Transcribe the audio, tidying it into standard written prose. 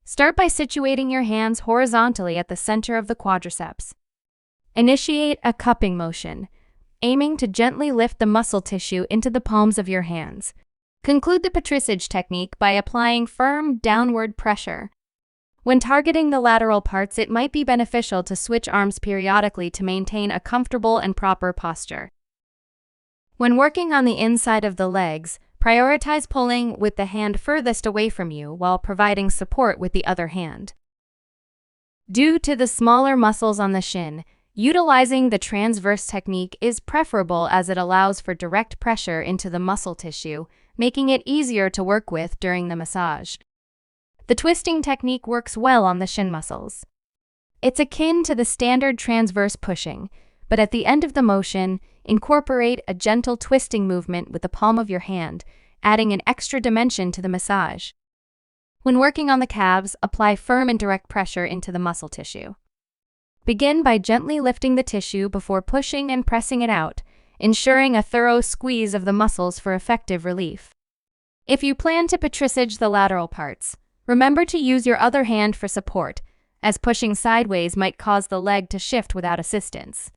Start by situating your hands horizontally at the center of the quadriceps. Initiate a cupping motion, aiming to gently lift the muscle tissue into the palms of your hands. Conclude the petrissage technique by applying firm downward pressure. When targeting the lateral parts, it might be beneficial to switch arms periodically to maintain a comfortable and proper posture. When working on the inside of the legs, prioritize pulling with the hand furthest away from you while providing support with the other hand. Due to the smaller muscles on the shin, utilizing the transverse technique is preferable as it allows for direct pressure into the muscle tissue, making it easier to work with during the massage. The twisting technique works well on the shin muscles. It's akin to the standard transverse pushing, but at the end of the motion, incorporate a gentle twisting movement with the palm of your hand, adding an extra dimension to the massage. When working on the calves, apply firm and direct pressure into the muscle tissue. Begin by gently lifting the tissue before pushing and pressing it out, ensuring a thorough squeeze of the muscles for effective relief. If you plan to petrissage the lateral parts, remember to use your other hand for support, as pushing sideways might cause the leg to shift without assistance.